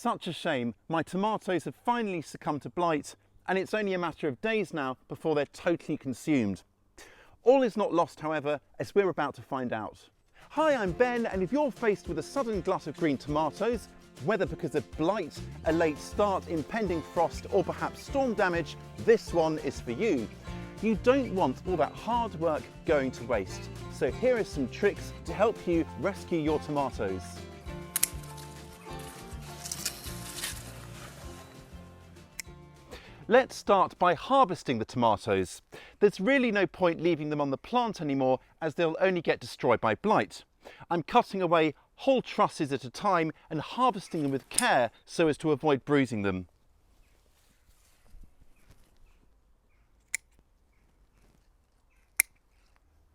such a shame. My tomatoes have finally succumbed to blight, and it's only a matter of days now before they're totally consumed. All is not lost, however, as we're about to find out. Hi, I'm Ben, and if you're faced with a sudden glut of green tomatoes, whether because of blight, a late start, impending frost, or perhaps storm damage, this one is for you. You don't want all that hard work going to waste. So here are some tricks to help you rescue your tomatoes. Let's start by harvesting the tomatoes. There's really no point leaving them on the plant anymore, as they'll only get destroyed by blight. I'm cutting away whole trusses at a time and harvesting them with care so as to avoid bruising them.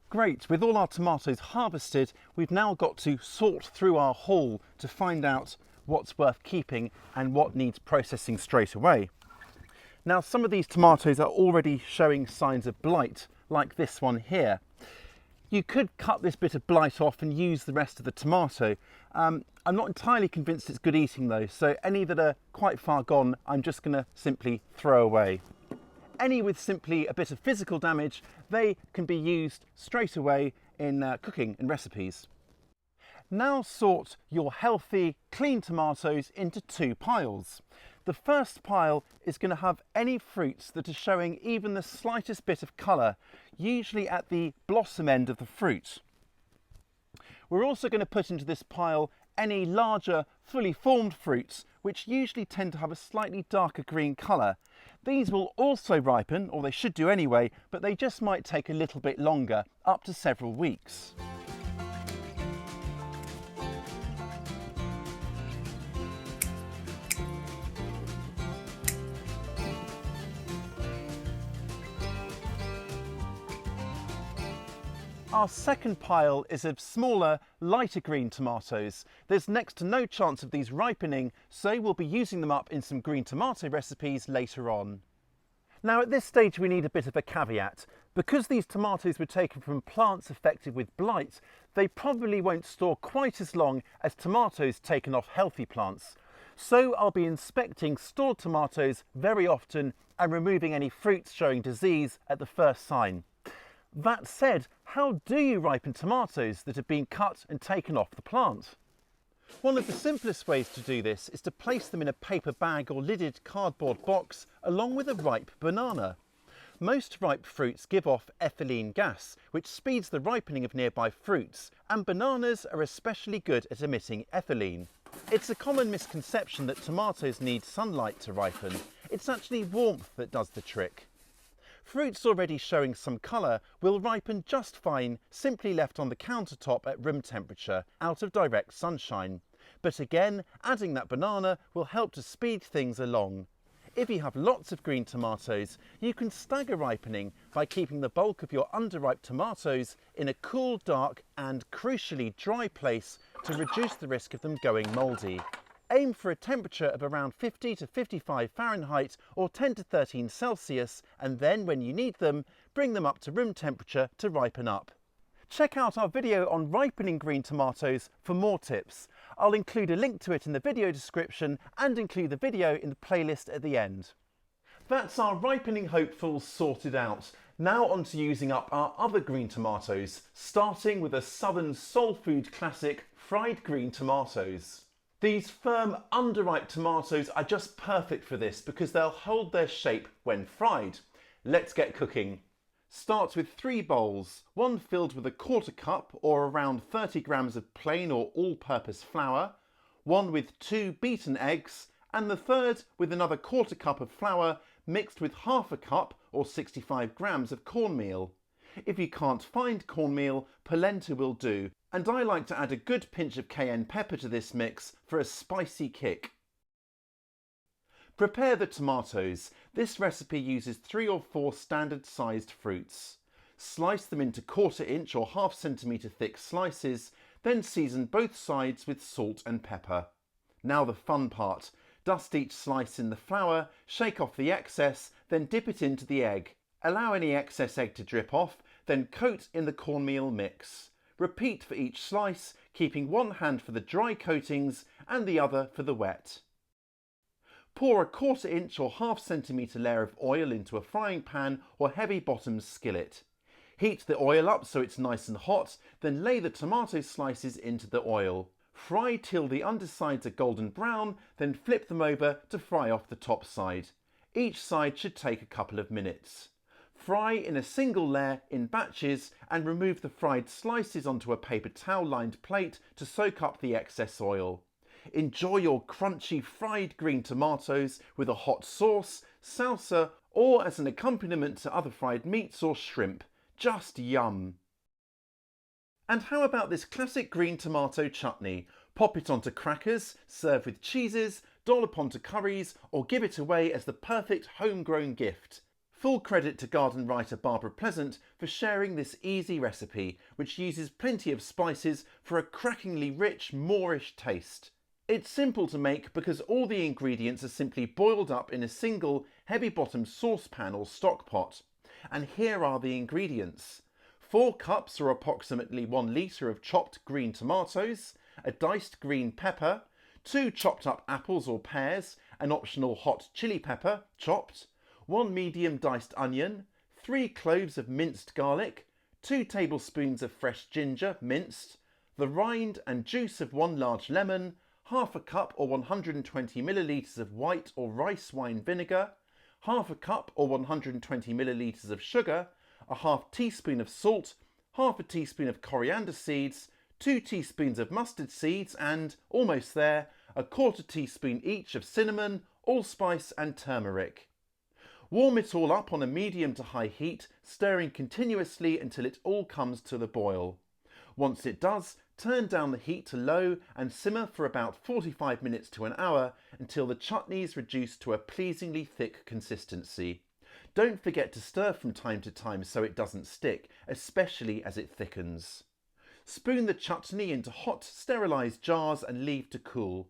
Great, with all our tomatoes harvested, we've now got to sort through our haul to find out what's worth keeping and what needs processing straight away. Now, some of these tomatoes are already showing signs of blight, like this one here. You could cut this bit of blight off and use the rest of the tomato. I'm not entirely convinced it's good eating though, so any that are quite far gone, I'm just going to simply throw away. Any with simply a bit of physical damage, they can be used straight away in cooking and recipes. Now sort your healthy, clean tomatoes into two piles. The first pile is going to have any fruits that are showing even the slightest bit of colour, usually at the blossom end of the fruit. We're also going to put into this pile any larger, fully formed fruits, which usually tend to have a slightly darker green colour. These will also ripen, or they should do anyway, but they just might take a little bit longer, up to several weeks. Our second pile is of smaller, lighter green tomatoes. There's next to no chance of these ripening, so we'll be using them up in some green tomato recipes later on. Now at this stage we need a bit of a caveat. Because these tomatoes were taken from plants affected with blight, they probably won't store quite as long as tomatoes taken off healthy plants. So I'll be inspecting stored tomatoes very often and removing any fruits showing disease at the first sign. That said, how do you ripen tomatoes that have been cut and taken off the plant? One of the simplest ways to do this is to place them in a paper bag or lidded cardboard box along with a ripe banana. Most ripe fruits give off ethylene gas, which speeds the ripening of nearby fruits, and bananas are especially good at emitting ethylene. It's a common misconception that tomatoes need sunlight to ripen. It's actually warmth that does the trick. Fruits already showing some colour will ripen just fine, simply left on the countertop at room temperature, out of direct sunshine. But again, adding that banana will help to speed things along. If you have lots of green tomatoes, you can stagger ripening by keeping the bulk of your underripe tomatoes in a cool, dark and crucially dry place to reduce the risk of them going mouldy. Aim for a temperature of around 50 to 55 Fahrenheit or 10 to 13 Celsius, and then when you need them, bring them up to room temperature to ripen up. Check out our video on ripening green tomatoes for more tips. I'll include a link to it in the video description and include the video in the playlist at the end. That's our ripening hopefuls sorted out. Now on to using up our other green tomatoes, starting with a southern soul food classic, fried green tomatoes. These firm, underripe tomatoes are just perfect for this because they'll hold their shape when fried. Let's get cooking. Start with 3 bowls, one filled with a 1/4 cup or around 30 grams of plain or all-purpose flour, one with 2 beaten eggs, and the third with another 1/4 cup of flour mixed with 1/2 cup or 65 grams of cornmeal. If you can't find cornmeal, polenta will do, and I like to add a good pinch of cayenne pepper to this mix for a spicy kick. Prepare the tomatoes. This recipe uses 3 or 4 standard sized fruits. Slice them into 1/4 inch or 1/2 centimetre thick slices, then season both sides with salt and pepper. Now the fun part. Dust each slice in the flour, shake off the excess, then dip it into the egg. Allow any excess egg to drip off, then coat in the cornmeal mix. Repeat for each slice, keeping one hand for the dry coatings and the other for the wet. Pour a 1/4 inch or 1/2 centimetre layer of oil into a frying pan or heavy bottom skillet. Heat the oil up so it's nice and hot, then lay the tomato slices into the oil. Fry till the undersides are golden brown, then flip them over to fry off the top side. Each side should take a couple of minutes. Fry in a single layer in batches and remove the fried slices onto a paper towel lined plate to soak up the excess oil. Enjoy your crunchy fried green tomatoes with a hot sauce, salsa, or as an accompaniment to other fried meats or shrimp. Just yum! And how about this classic green tomato chutney? Pop it onto crackers, serve with cheeses, dollop onto curries, or give it away as the perfect homegrown gift. Full credit to garden writer Barbara Pleasant for sharing this easy recipe, which uses plenty of spices for a crackingly rich, Moorish taste. It's simple to make because all the ingredients are simply boiled up in a single heavy-bottomed saucepan or stock pot. And here are the ingredients. 4 cups or approximately 1 litre of chopped green tomatoes, a diced green pepper, 2 chopped up apples or pears, an optional hot chili pepper, chopped, 1 medium diced onion, 3 cloves of minced garlic, 2 tablespoons of fresh ginger, minced, the rind and juice of 1 large lemon, 1/2 cup or 120 millilitres of white or rice wine vinegar, 1/2 cup or 120 millilitres of sugar, a 1/2 teaspoon of salt, 1/2 teaspoon of coriander seeds, 2 teaspoons of mustard seeds and, almost there, a 1/4 teaspoon each of cinnamon, allspice and turmeric. Warm it all up on a medium to high heat, stirring continuously until it all comes to the boil. Once it does, turn down the heat to low and simmer for about 45 minutes to an hour until the chutney is reduced to a pleasingly thick consistency. Don't forget to stir from time to time so it doesn't stick, especially as it thickens. Spoon the chutney into hot, sterilised jars and leave to cool.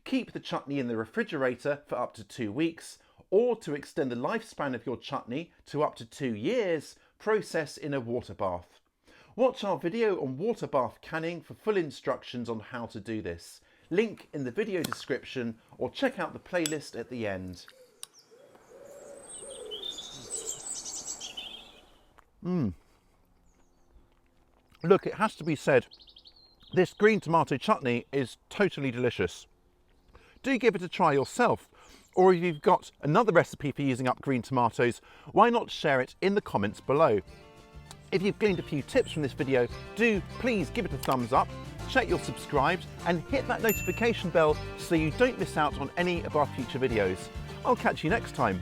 Keep the chutney in the refrigerator for up to 2 weeks, or to extend the lifespan of your chutney to up to 2 years, process in a water bath. Watch our video on water bath canning for full instructions on how to do this. Link in the video description or check out the playlist at the end. Look, it has to be said, this green tomato chutney is totally delicious. Do give it a try yourself, or if you've got another recipe for using up green tomatoes, why not share it in the comments below? If you've gleaned a few tips from this video, do please give it a thumbs up, check you're subscribed and hit that notification bell so you don't miss out on any of our future videos. I'll catch you next time.